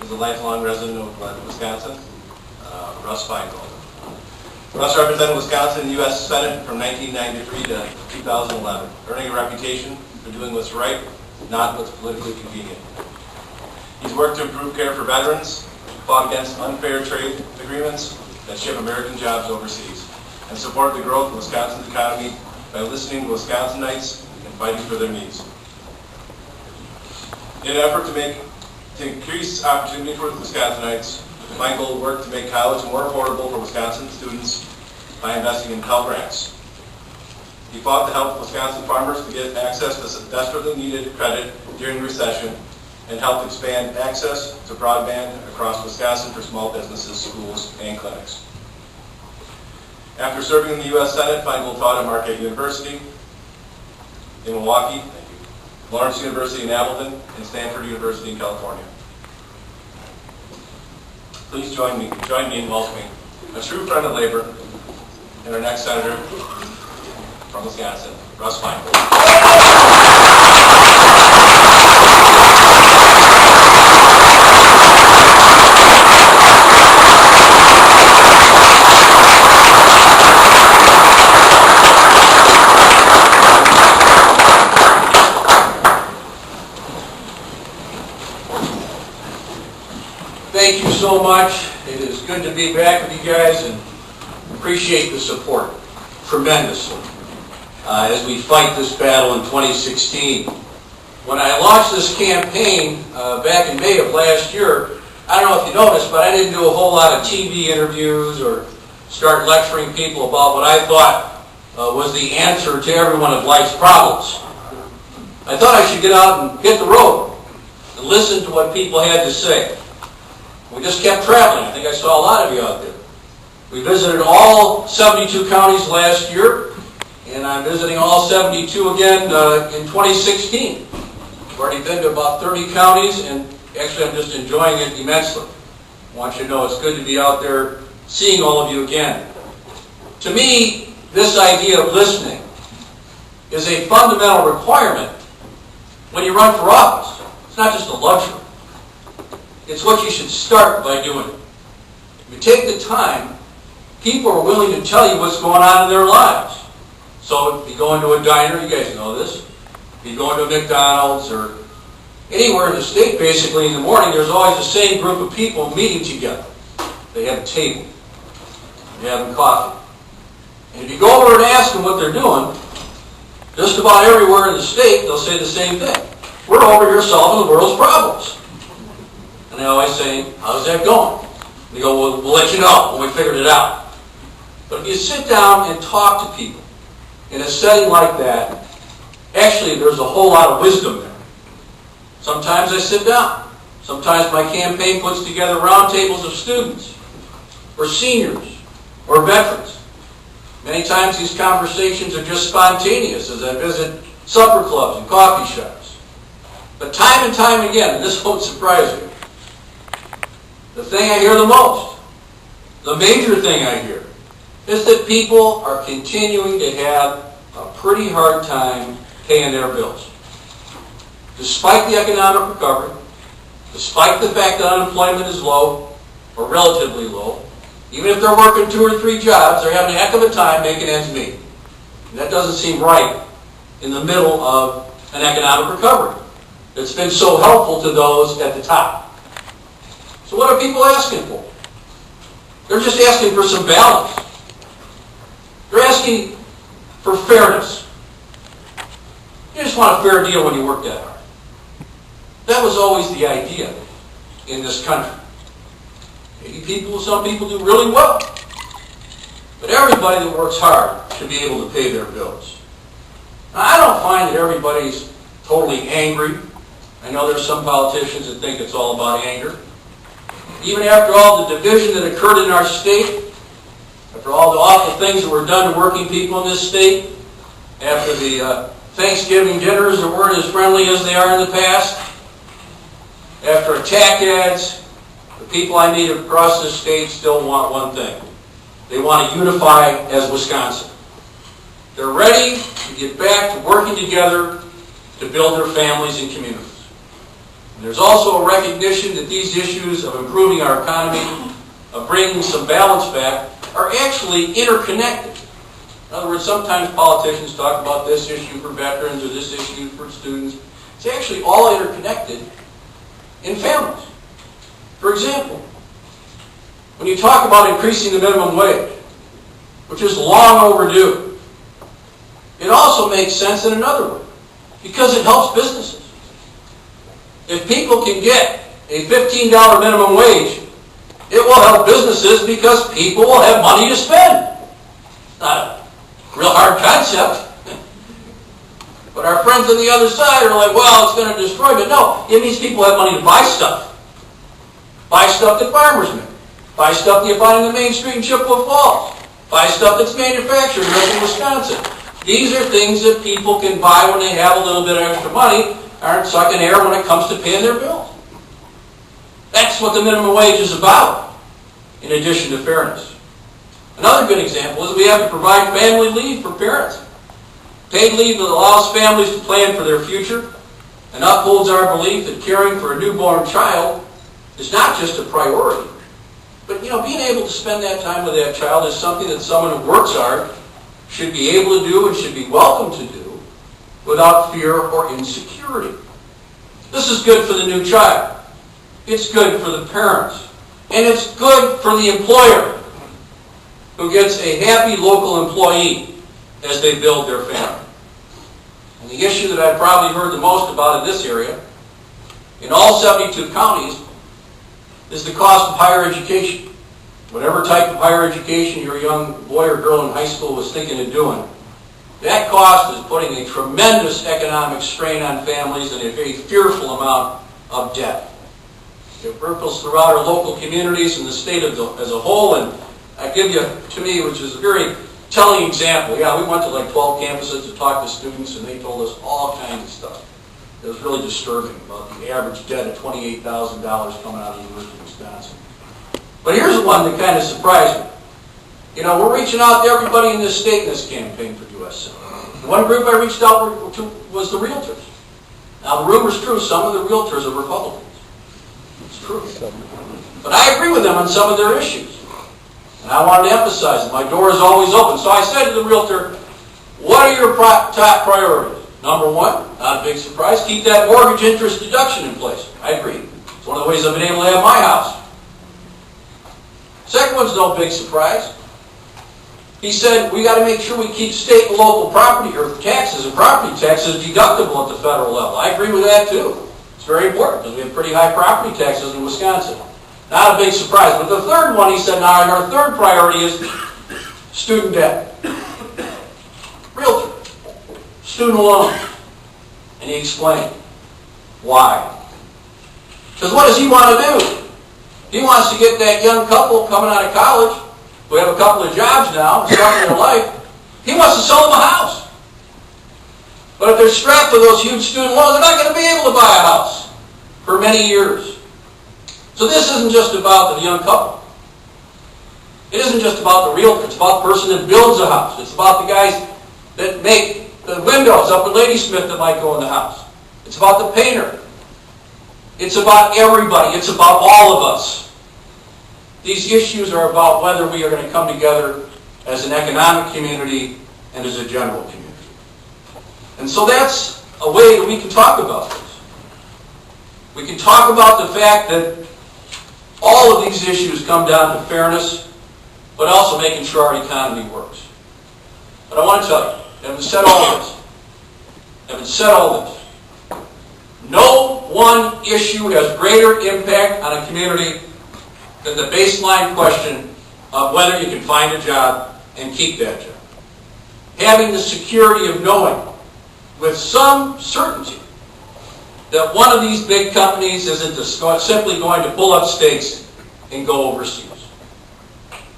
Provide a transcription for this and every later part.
is a lifelong resident of Wisconsin, Russ Feingold. Russ represented Wisconsin in the U.S. Senate from 1993 to 2011, earning a reputation for doing what's right, not what's politically convenient. He's worked to improve care for veterans, fought against unfair trade agreements that ship American jobs overseas, and supported the growth of Wisconsin's economy by listening to Wisconsinites and fighting for their needs. In an effort to increase opportunity for Wisconsinites, Feingold worked to make college more affordable for Wisconsin students by investing in Pell Grants. He fought to help Wisconsin farmers to get access to desperately needed credit during the recession and helped expand access to broadband across Wisconsin for small businesses, schools, and clinics. After serving in the U.S. Senate, Feingold taught at Marquette University in Milwaukee, Lawrence University in Appleton, and Stanford University in California. Please join me in welcoming a true friend of labor and our next senator from Wisconsin, Russ Feingold. Thank you so much. It is good to be back with you guys and appreciate the support tremendously as we fight this battle in 2016. When I launched this campaign back in May of last year, I don't know if you noticed, but I didn't do a whole lot of TV interviews or start lecturing people about what I thought was the answer to every one of life's problems. I thought I should get out and hit the road and listen to what people had to say. We just kept traveling. I think I saw a lot of you out there. We visited all 72 counties last year, and I'm visiting all 72 again in 2016. I've already been to about 30 counties, and actually I'm just enjoying it immensely. I want you to know it's good to be out there seeing all of you again. To me, this idea of listening is a fundamental requirement when you run for office. It's not just a luxury. It's what you should start by doing. If you take the time, people are willing to tell you what's going on in their lives. So if you go into a diner, you guys know this, if you go into a McDonald's or anywhere in the state, basically in the morning, there's always the same group of people meeting together. They have a table. They're having coffee. And if you go over and ask them what they're doing, just about everywhere in the state, they'll say the same thing. We're over here solving the world's problems. And they always say, how's that going? And they go, well, we'll let you know when we figured it out. But if you sit down and talk to people in a setting like that, actually there's a whole lot of wisdom there. Sometimes I sit down. Sometimes my campaign puts together roundtables of students, or seniors, or veterans. Many times these conversations are just spontaneous as I visit supper clubs and coffee shops. But time and time again, and this won't surprise you, the thing I hear the most, the major thing I hear, is that people are continuing to have a pretty hard time paying their bills. Despite the economic recovery, despite the fact that unemployment is low, or relatively low, even if they're working 2 or 3 jobs, they're having a heck of a time making ends meet. And that doesn't seem right in the middle of an economic recovery that's been so helpful to those at the top. So what are people asking for? They're just asking for some balance. They're asking for fairness. You just want a fair deal when you work that hard. That was always the idea in this country. Maybe some people do really well. But everybody that works hard should be able to pay their bills. Now, I don't find that everybody's totally angry. I know there's some politicians that think it's all about anger. Even after all the division that occurred in our state, after all the awful things that were done to working people in this state, after the Thanksgiving dinners that weren't as friendly as they are in the past, after attack ads, the people I meet across this state still want one thing. They want to unify as Wisconsin. They're ready to get back to working together to build their families and communities. And there's also a recognition that these issues of improving our economy, of bringing some balance back, are actually interconnected. In other words, sometimes politicians talk about this issue for veterans or this issue for students. It's actually all interconnected in families. For example, when you talk about increasing the minimum wage, which is long overdue, it also makes sense in another way, because it helps businesses. If people can get a $15 minimum wage, it will help businesses because people will have money to spend. Not a real hard concept. But our friends on the other side are like, well, it's going to destroy me. No, it means people have money to buy stuff. Buy stuff that farmers make. Buy stuff that you find in the main street in Chippewa Falls. Buy stuff that's manufactured in Wisconsin. These are things that people can buy when they have a little bit of extra money, aren't sucking air when it comes to paying their bills. That's what the minimum wage is about, in addition to fairness. Another good example is we have to provide family leave for parents. Paid leave that allows families to plan for their future and upholds our belief that caring for a newborn child is not just a priority, but being able to spend that time with that child is something that someone who works hard should be able to do and should be welcome to do without fear or insecurity. This is good for the new child. It's good for the parents. And it's good for the employer who gets a happy local employee as they build their family. And the issue that I've probably heard the most about in this area, in all 72 counties, is the cost of higher education. Whatever type of higher education your young boy or girl in high school was thinking of doing, that cost is putting a tremendous economic strain on families and a very fearful amount of debt. It ripples throughout our local communities and the state as a whole, and I give you, to me, which is a very telling example. Yeah, we went to like 12 campuses to talk to students, and they told us all kinds of stuff. It was really disturbing about the average debt of $28,000 coming out of the University of Wisconsin. But here's one that kind of surprised me. We're reaching out to everybody in this state in this campaign for U.S. Senate. The one group I reached out to was the realtors. Now, the rumor's true. Some of the realtors are Republicans. It's true. But I agree with them on some of their issues. And I wanted to emphasize that my door is always open. So I said to the realtor, what are your top priorities? Number one, not a big surprise, keep that mortgage interest deduction in place. I agree. It's one of the ways I've been able to have my house. Second one's no big surprise. He said, we got to make sure we keep state and local property or taxes and property taxes deductible at the federal level. I agree with that too. It's very important because we have pretty high property taxes in Wisconsin. Not a big surprise. But the third one, he said, now our third priority is student debt. Realtor. Student loans. And he explained why. Because what does he want to do? He wants to get that young couple coming out of college who have a couple of jobs now, starting their life. He wants to sell them a house. But if they're strapped with those huge student loans, they're not going to be able to buy a house for many years. So this isn't just about the young couple. It isn't just about the realtor. It's about the person that builds a house. It's about the guys that make the windows up in Ladysmith that might go in the house. It's about the painter. It's about everybody. It's about all of us. These issues are about whether we are going to come together as an economic community and as a general community. And so that's a way that we can talk about this. We can talk about the fact that all of these issues come down to fairness, but also making sure our economy works. But I want to tell you, having said all this, no one issue has greater impact on a community than the baseline question of whether you can find a job and keep that job. Having the security of knowing with some certainty that one of these big companies isn't simply going to pull up stakes and go overseas.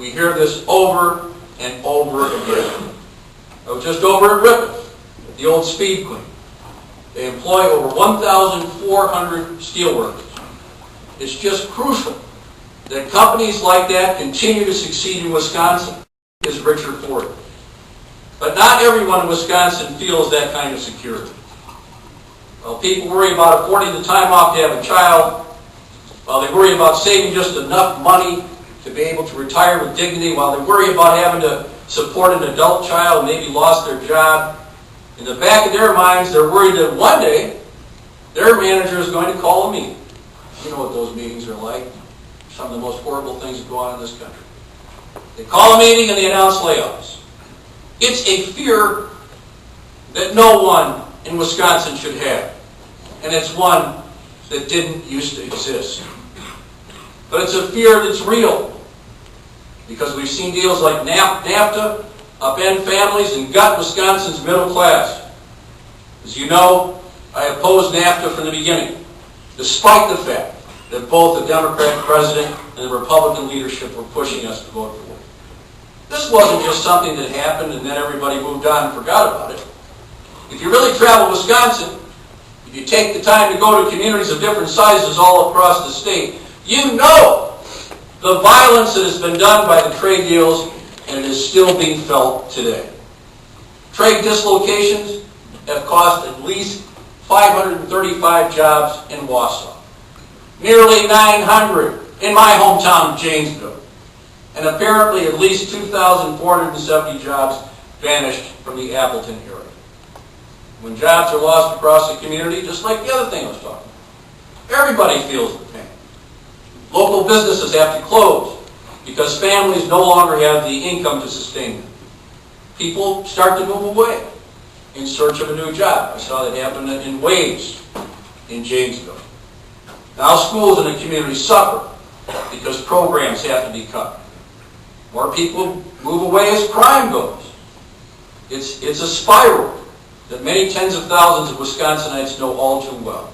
We hear this over and over again. I was just over at Ripon, the old Speed Queen. They employ over 1,400 steelworkers. It's just crucial that companies like that continue to succeed in Wisconsin, as Richard Ford. But not everyone in Wisconsin feels that kind of security. While people worry about affording the time off to have a child, while they worry about saving just enough money to be able to retire with dignity, while they worry about having to support an adult child and maybe lost their job, in the back of their minds, they're worried that one day their manager is going to call a meeting. You know what those meetings are like. Some of the most horrible things that go on in this country. They call a meeting and they announce layoffs. It's a fear that no one in Wisconsin should have. And it's one that didn't used to exist. But it's a fear that's real. Because we've seen deals like NAFTA upend families and gut Wisconsin's middle class. As you know, I opposed NAFTA from the beginning, despite the fact that both the Democratic president and the Republican leadership were pushing us to vote for it. This wasn't just something that happened and then everybody moved on and forgot about it. If you really travel Wisconsin, if you take the time to go to communities of different sizes all across the state, you know the violence that has been done by the trade deals, and it is still being felt today. Trade dislocations have cost at least 535 jobs in Wausau. Nearly 900 in my hometown of Janesville. And apparently at least 2,470 jobs vanished from the Appleton area. When jobs are lost across the community, just like the other thing I was talking about, everybody feels the pain. Local businesses have to close because families no longer have the income to sustain them. People start to move away in search of a new job. I saw that happen in waves in Janesville. Now schools in the community suffer because programs have to be cut. More people move away as crime goes. It's a spiral that many tens of thousands of Wisconsinites know all too well.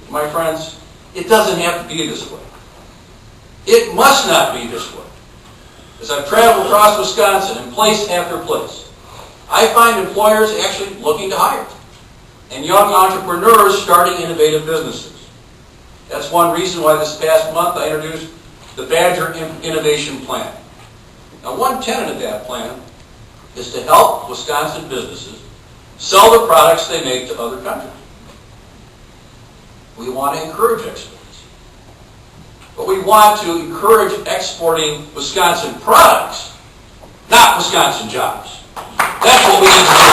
My friends, it doesn't have to be this way. It must not be this way. As I've traveled across Wisconsin in place after place, I find employers actually looking to hire and young entrepreneurs starting innovative businesses. That's one reason why this past month I introduced the Badger Innovation Plan. Now, one tenet of that plan is to help Wisconsin businesses sell the products they make to other countries. We want to encourage exports. But we want to encourage exporting Wisconsin products, not Wisconsin jobs. That's what we need to do.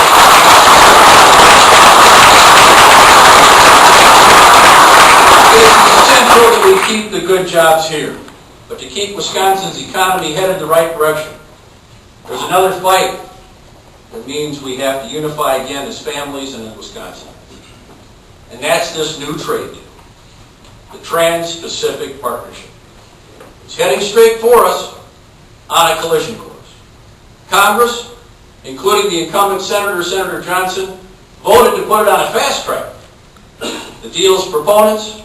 It's essential that we keep the good jobs here. But to keep Wisconsin's economy headed the right direction, there's another fight that means we have to unify again as families and as Wisconsin. And that's this new trade deal, the Trans-Pacific Partnership. It's heading straight for us on a collision course. Congress, including the incumbent Senator, Senator Johnson, voted to put it on a fast track. The deal's proponents,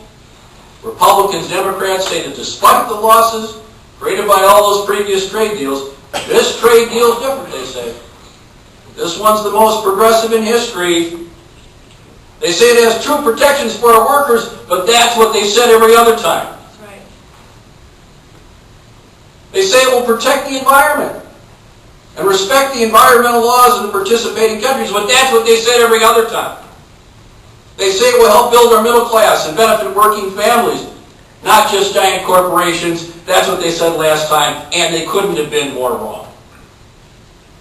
Republicans, Democrats, say that despite the losses created by all those previous trade deals, this trade deal is different, they say. This one's the most progressive in history. They say it has true protections for our workers, but that's what they said every other time. That's right. They say it will protect the environment and respect the environmental laws of the participating countries, but that's what they said every other time. They say it will help build our middle class and benefit working families, not just giant corporations. That's what they said last time, and they couldn't have been more wrong.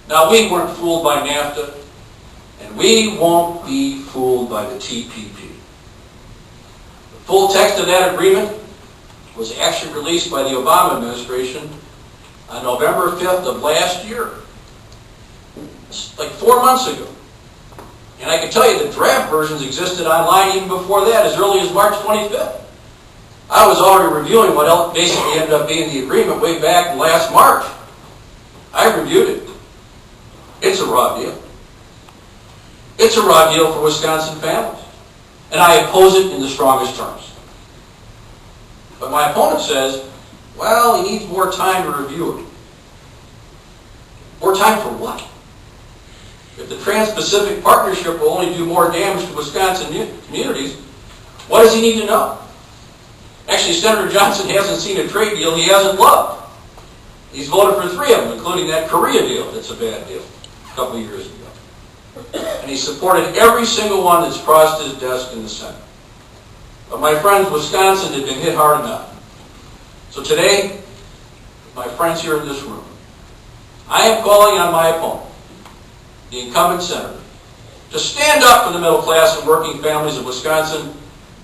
Now, we weren't fooled by NAFTA, and we won't be fooled by the TPP. The full text of that agreement was actually released by the Obama administration on November 5th of last year. It's like 4 months ago. And I can tell you the draft versions existed online even before that, as early as March 25th. I was already reviewing what basically ended up being the agreement way back last March. I reviewed it. It's a raw deal. It's a raw deal for Wisconsin families. And I oppose it in the strongest terms. But my opponent says, well, he needs more time to review it. More time for what? If the Trans-Pacific Partnership will only do more damage to Wisconsin communities, what does he need to know? Actually, Senator Johnson hasn't seen a trade deal he hasn't loved. He's voted for 3 of them, including that Korea deal that's a bad deal a couple of years ago. and he supported every single one that's crossed his desk in the Senate. But my friends, Wisconsin had been hit hard enough. So today, my friends here in this room, I am calling on my opponent, the incumbent senator, to stand up for the middle class and working families of Wisconsin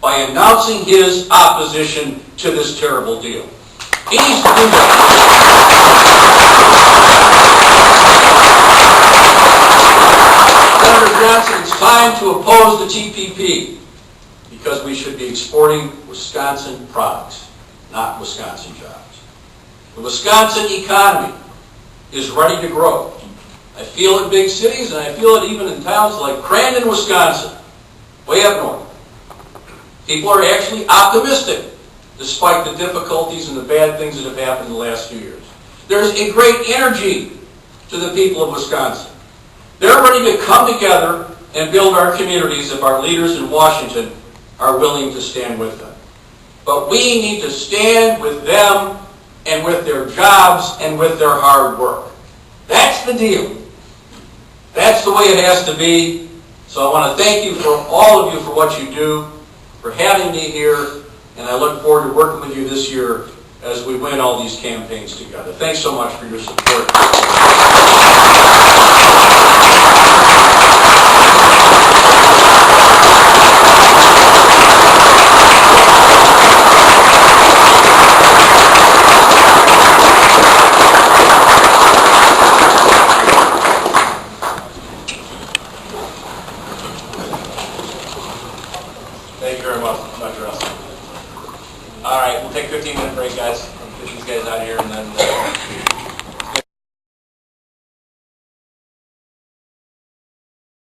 by announcing his opposition to this terrible deal. He needs to do that. Senator Johnson, it's time to oppose the TPP because we should be exporting Wisconsin products, not Wisconsin jobs. The Wisconsin economy is ready to grow. I feel it in big cities, and I feel it even in towns like Crandon, Wisconsin, way up north. People are actually optimistic, despite the difficulties and the bad things that have happened in the last few years. There's a great energy to the people of Wisconsin. They're ready to come together and build our communities if our leaders in Washington are willing to stand with them. But we need to stand with them and with their jobs and with their hard work. That's the deal. That's the way it has to be. So I want to thank you for all of you for what you do, for having me here, and I look forward to working with you this year as we win all these campaigns together. Thanks so much for your support.